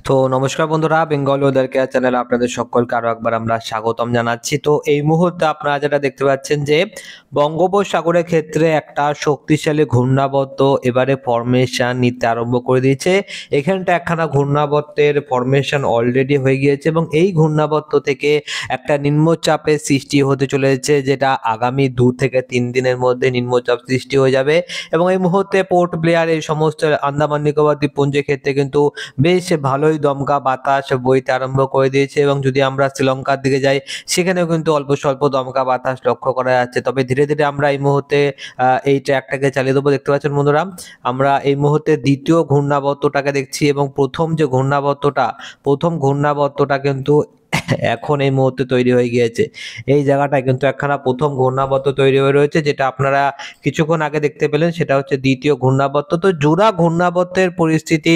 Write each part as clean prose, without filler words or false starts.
তো নমস্কার বন্ধুরা, বেঙ্গল ওয়েদার কেয়ার চ্যানেলে আপনাদের সকলকে আরো একবার আমরা স্বাগতম জানাচ্ছি। তো এই মুহূর্তে আপনারা যেটা দেখতে পাচ্ছেন যে বঙ্গোপসাগরের ক্ষেত্রে একটা শক্তিশালী ঘূর্ণাবর্ত এবারে ফরমেশন নিতে আরম্ভ করে দিয়েছে। এখানটা একখানা ঘূর্ণাবর্তের ফরমেশন অলরেডি হয়ে গিয়েছে এবং এই ঘূর্ণাবর্ত থেকে একটা নিম্নচাপের সৃষ্টি হতে চলেছে, যেটা আগামী 2 থেকে 3 দিনের মধ্যে নিম্নচাপ সৃষ্টি হয়ে যাবে। এবং এই মুহূর্তে পোর্ট ব্লেয়ার এই সমস্ত আন্দামান নিকোবর দ্বীপপুঞ্জের ক্ষেত্রে কিন্তু বেশ ভালোই দমকা বাতাস বইতে আরম্ভ করে দিয়েছে। এবং যদি আমরা শ্রীলঙ্কার দিকে যাই, সেখানেও কিন্তু অল্প স্বল্প দমকা বাতাস লক্ষ্য করা যাচ্ছে। তবে ধীরে ধীরে আমরা এই মুহূর্তে এই ট্র্যাকটাকে চালিয়ে দেবো। দেখতে পাচ্ছেন বন্ধুরা, আমরা এই মুহূর্তে দ্বিতীয় ঘূর্ণাবর্তটাকে দেখছি এবং প্রথম ঘূর্ণাবর্তটা কিন্তু এখন এই মুহূর্তে তৈরি হয়ে গিয়েছে। এই জায়গাটায় কিন্তু একখানা প্রথম ঘূর্ণাবর্ত তৈরি হয়ে রয়েছে, যেটা আপনারা কিছুক্ষণ আগে দেখতে পেলেন। সেটা হচ্ছে দ্বিতীয় ঘূর্ণাবর্ত। তো জোড়া ঘূর্ণাবর্তের পরিস্থিতি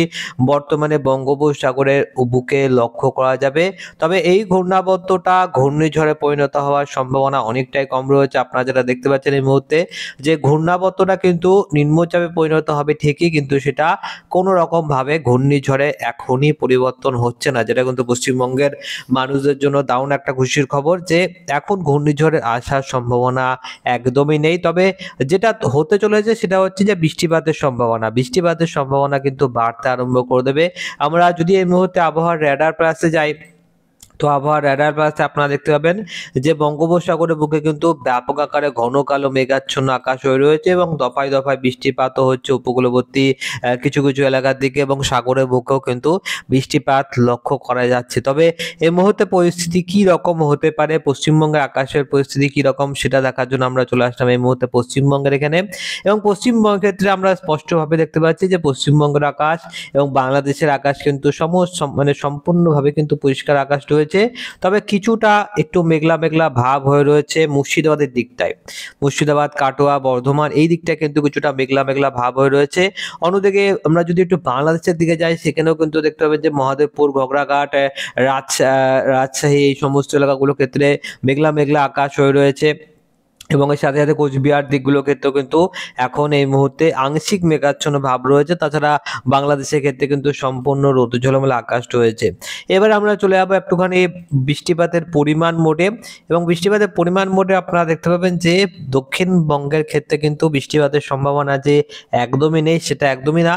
বর্তমানে বঙ্গোপসাগরের বুকে লক্ষ্য করা যাবে। তবে এই ঘূর্ণাবর্তটা ঘূর্ণিঝড়ে পরিণত হওয়ার সম্ভাবনা অনেকটাই কম রয়েছে। আপনারা যেটা দেখতে পাচ্ছেন এই মুহূর্তে, যে ঘূর্ণাবর্তটা কিন্তু নিম্নচাপে পরিণত হবে ঠিকই, কিন্তু সেটা কোনো রকম ভাবে ঘূর্ণিঝড়ে এখনই পরিবর্তন হচ্ছে না, যেটা কিন্তু পশ্চিমবঙ্গের মানুষদের জন্য দারুণ একটা খুশির খবর যে এখন ঘূর্ণিঝড়ের আসার সম্ভাবনা একদমই নেই। তবে যেটা হতে চলেছে সেটা হচ্ছে যে বৃষ্টিপাতের সম্ভাবনা কিন্তু বাড়তে আরম্ভ করে দেবে। আমরা যদি এই মুহূর্তে আবহাওয়ার রেডার প্লাসে যাই, তো আবহাওয়ার রেডার প্লাসে আপনারা দেখতে পাবেন যে বঙ্গোপসাগরের বুকে কিন্তু ব্যাপক আকারে ঘন কালো মেঘাচ্ছন্ন আকাশ হয়ে রয়েছে এবং দফায় দফায় বৃষ্টিপাতও হচ্ছে উপকূলবর্তী কিছু কিছু এলাকার দিকে, এবং সাগরের বুকেও কিন্তু বৃষ্টিপাত লক্ষ্য করা যাচ্ছে। তবে এই মুহূর্তে পরিস্থিতি কি রকম হতে পারে, পশ্চিমবঙ্গের আকাশের পরিস্থিতি কি রকম, সেটা দেখার জন্য আমরা চলে আসলাম এই মুহূর্তে পশ্চিমবঙ্গের এখানে। এবং পশ্চিমবঙ্গের ক্ষেত্রে আমরা স্পষ্টভাবে দেখতে পাচ্ছি যে পশ্চিমবঙ্গের আকাশ এবং বাংলাদেশের আকাশ কিন্তু সম্পূর্ণভাবে কিন্তু পরিষ্কার আকাশ রয়েছে। তবে কিছুটা একটু মেঘলা মেঘলা ভাব হয়ে রয়েছে মুর্শিদাবাদের দিকটায়। মুর্শিদাবাদ, কাটোয়া, বর্ধমান এই দিকটায় কিন্তু কিছুটা মেঘলা মেঘলা ভাব হয়ে রয়েছে। অন্যদিকে আমরা যদি একটু বাংলাদেশের দিকে যাই, সেখানেও কিন্তু দেখতে পাবেন যে মহাদেবপুর, ঘগড়াঘাট, রাজশাহী এই সমস্ত এলাকাগুলোর ক্ষেত্রে মেঘলা মেঘলা আকাশ হয়ে রয়েছে। এবং এর সাথে সাথে কোচবিহার দিকগুলোর ক্ষেত্রেও কিন্তু এখন এই মুহূর্তে আংশিক মেঘাচ্ছন্ন ভাব রয়েছে। তাছাড়া বাংলাদেশের ক্ষেত্রে কিন্তু সম্পূর্ণ রোদ ঝলমলে আকাশ রয়েছে। এবার আমরা চলে যাবো একটুখানি বৃষ্টিপাতের পরিমাণ মোডে। এবং বৃষ্টিপাতের পরিমাণ মোডে আপনারা দেখতে পাবেন যে দক্ষিণবঙ্গের ক্ষেত্রে কিন্তু বৃষ্টিপাতের সম্ভাবনা যে একদমই নেই, সেটা একদমই না।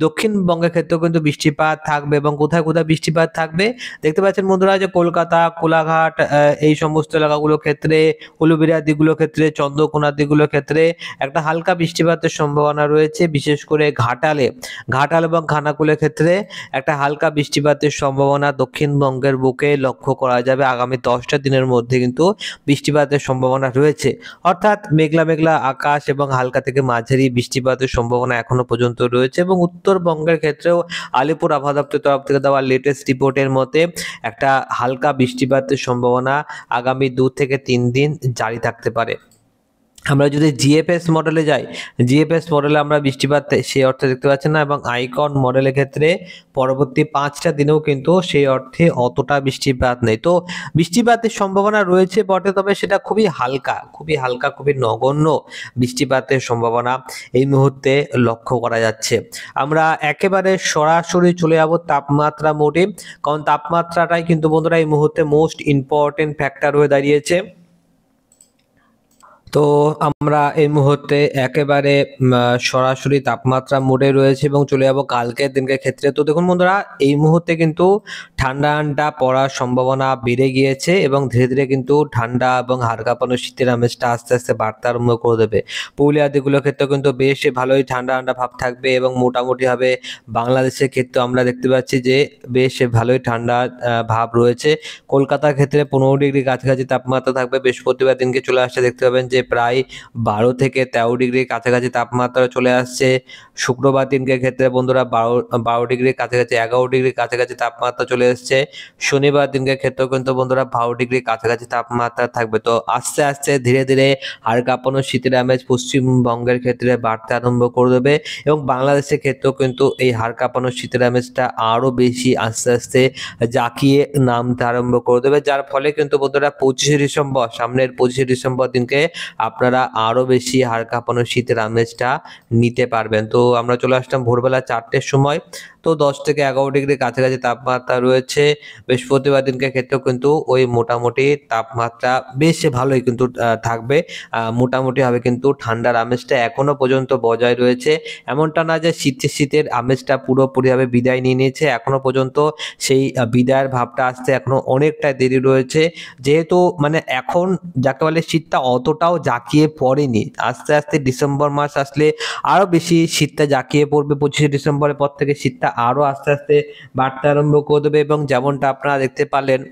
দক্ষিণবঙ্গের ক্ষেত্রেও কিন্তু বৃষ্টিপাত থাকবে। এবং কোথায় কোথায় বৃষ্টিপাত থাকবে দেখতে পাচ্ছেন বন্ধুরা, যে কলকাতা, কোলাঘাট এই সমস্ত এলাকাগুলোর ক্ষেত্রে, উলুবেড়িয়া দিকগুলোর ক্ষেত্রে, চন্দ্রকোনা দিকগুলোর ক্ষেত্রে একটা হালকা বৃষ্টিপাতের সম্ভাবনা রয়েছে। বিশেষ করে ঘাটাল এবং খানাকুলের ক্ষেত্রে একটা হালকা বৃষ্টিপাতের সম্ভাবনা দক্ষিণবঙ্গের বুকে লক্ষ্য করা যাবে। আগামী 10টা দিনের মধ্যে কিন্তু বৃষ্টিপাতের সম্ভাবনা রয়েছে। অর্থাৎ মেঘলা মেঘলা আকাশ এবং হালকা থেকে মাঝারি বৃষ্টিপাতের সম্ভাবনা এখনো পর্যন্ত রয়েছে। এবং উত্তরবঙ্গের ক্ষেত্রেও আলিপুর আবহাওয়া দপ্তরের তরফ থেকে দেওয়া লেটেস্ট রিপোর্টের মতে একটা হালকা বৃষ্টিপাতের সম্ভাবনা আগামী 2 থেকে 3 দিন জারি থাকতে পারে। আমরা যদি জিএফএস মডেলে যাই, জিএফএস মডেলে আমরা বৃষ্টিপাত সেই অর্থে দেখতে পাচ্ছি না। এবং আইকন মডেলের ক্ষেত্রে পরবর্তী 5টা দিনেও কিন্তু সেই অর্থে অতটা বৃষ্টিপাত নেই। তো বৃষ্টিপাতের সম্ভাবনা রয়েছে বটে, তবে সেটা খুবই হালকা, খুবই নগণ্য বৃষ্টিপাতের সম্ভাবনা এই মুহূর্তে লক্ষ্য করা যাচ্ছে। আমরা একেবারে সরাসরি চলে যাব তাপমাত্রা মোডে, কারণ তাপমাত্রাটাই কিন্তু বন্ধুরা এই মুহূর্তে মোস্ট ইম্পর্টেন্ট ফ্যাক্টর হয়ে দাঁড়িয়েছে। তো আমরা এই মুহূর্তে একেবারে সরাসরি তাপমাত্রা মোডে রয়েছে এবং চলে যাবো কালকের দিনকের ক্ষেত্রে। তো দেখুন বন্ধুরা, এই মুহূর্তে কিন্তু ঠান্ডা পড়ার সম্ভাবনা বেড়ে গিয়েছে এবং ধীরে ধীরে কিন্তু ঠান্ডা এবং হাড় কাঁপানো শীতের আমেজটা আস্তে আস্তে বাড়তে আরম্ভ করে দেবে। পুরুলিয়া দিকগুলোর ক্ষেত্রে কিন্তু বেশ ভালোই ঠান্ডা ভাব থাকবে। এবং মোটামুটি ভাবে বাংলাদেশের ক্ষেত্রে আমরা দেখতে পাচ্ছি যে বেশ ভালোই ঠান্ডা ভাব রয়েছে। কলকাতার ক্ষেত্রে 15 ডিগ্রি কাছাকাছি তাপমাত্রা থাকবে। বৃহস্পতিবার দিনকে চলে আসছে দেখতে পাবেন যে প্রায় 12 থেকে 13 ডিগ্রি কাছাকাছি তাপমাত্রা চলে আসছে। শুক্রবার দিনকের ক্ষেত্রে বন্ধুরা 12 ডিগ্রি কাছাকাছি, 11 ডিগ্রি কাছাকাছি তাপমাত্রা চলে এসছে। শনিবার দিনকের ক্ষেত্রেও কিন্তু বন্ধুরা 12 ডিগ্রি কাছাকাছি তাপমাত্রা থাকবে। তো আস্তে আস্তে ধীরে ধীরে হাড় কাঁপানো শীতের আমেজ পশ্চিমবঙ্গের ক্ষেত্রে বাড়তে আরম্ভ করে দেবে। এবং বাংলাদেশের ক্ষেত্রেও কিন্তু এই হাড় কাঁপানো শীতের আমেজটা আরো বেশি আস্তে আস্তে জাঁকিয়ে নামতে আরম্ভ করে দেবে। যার ফলে কিন্তু বন্ধুরা সামনের 25শে ডিসেম্বর দিনকে আপনারা আরো বেশি হাড় কাঁপানো শীতের আমেজটা নিতে পারবেন। তো আমরা চলে আসলাম ভোরবেলা 4টের সময়। তো 10 থেকে 11 ডিগ্রির কাছাকাছি তাপমাত্রা রয়েছে। বৃহস্পতিবার দিনকে ক্ষেত্রেও কিন্তু ওই মোটামুটি তাপমাত্রা বেশ ভালোই কিন্তু থাকবে। মোটামুটিভাবে কিন্তু ঠান্ডার আমেজটা এখনো পর্যন্ত বজায় রয়েছে। এমনটা না যে শীতের আমেজটা পুরোপুরিভাবে বিদায় নিয়ে নিয়েছে। এখনো পর্যন্ত সেই বিদায়ের ভাবটা আসতে এখনো অনেকটা দেরি রয়েছে। যেহেতু মানে এখন যাকে বলে শীতটা অতটাও জাঁকিয়ে পড়েনি। আস্তে, আস্তে ডিসেম্বর মাস আসলে আরো বেশি শীতটা জাঁকিয়ে পড়বে। 25শে ডিসেম্বরের পর থেকে শীতটা আরো আস্তে, আস্তে বাড়তে আরম্ভ করে দেবে এবং যেমনটা আপনারা দেখতে পারলেন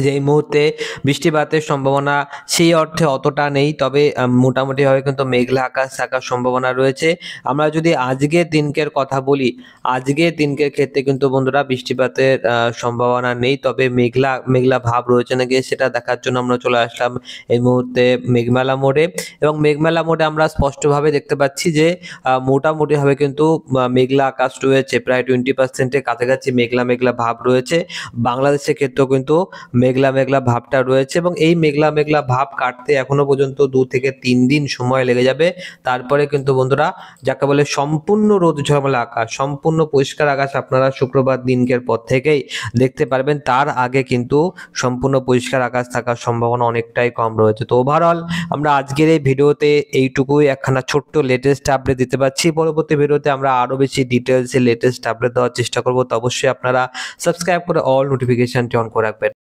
যে এই মুহূর্তে বৃষ্টিপাতের সম্ভাবনা সেই অর্থে অতটা নেই। তবে মোটামুটিভাবে কিন্তু মেঘলা আকাশ থাকার সম্ভাবনা রয়েছে। আমরা যদি আজকের দিনকের কথা বলি, আজকের দিনকের ক্ষেত্রে কিন্তু বন্ধুরা বৃষ্টিপাতের সম্ভাবনা নেই। তবে মেঘলা, মেঘলা ভাব রয়েছে নাকি সেটা দেখার জন্য আমরা চলে আসলাম এই মুহূর্তে মেঘমেলা মোড়ে এবং মেঘমেলা মোড়ে আমরা স্পষ্টভাবে দেখতে পাচ্ছি যে মোটামুটিভাবে কিন্তু মেঘলা আকাশ রয়েছে। প্রায় 20% এর কাছাকাছি মেঘলা, মেঘলা ভাব রয়েছে। বাংলাদেশের ক্ষেত্রেও কিন্তু মেঘলা, মেঘলা ভাবটা রয়েছে এবং এই মেঘলা, মেঘলা ভাব কাটতে এখনো পর্যন্ত 2 থেকে 3 দিন সময় লেগে যাবে। তারপরে কিন্তু বন্ধুরা যাকে বলে সম্পূর্ণ রোদ ঝলমলে আকাশ, সম্পূর্ণ পরিষ্কার আকাশ আপনারা শুক্রবার দিনকের পর থেকেই দেখতে পারবেন। তার আগে কিন্তু সম্পূর্ণ পরিষ্কার আকাশ থাকার সম্ভাবনা অনেকটাই কম রয়েছে। তো ওভারঅল আমরা আজকের এই ভিডিওতে এইটুকুই একখানা ছোট্ট লেটেস্ট আপডেট দিতে পারছি। পরবর্তী ভিডিওতে আমরা আরো বেশি ডিটেইলসে লেটেস্ট আপডেট দেওয়ার চেষ্টা করব। তো অবশ্যই আপনারা সাবস্ক্রাইব করে অল নোটিফিকেশনটি অন করে রাখবেন।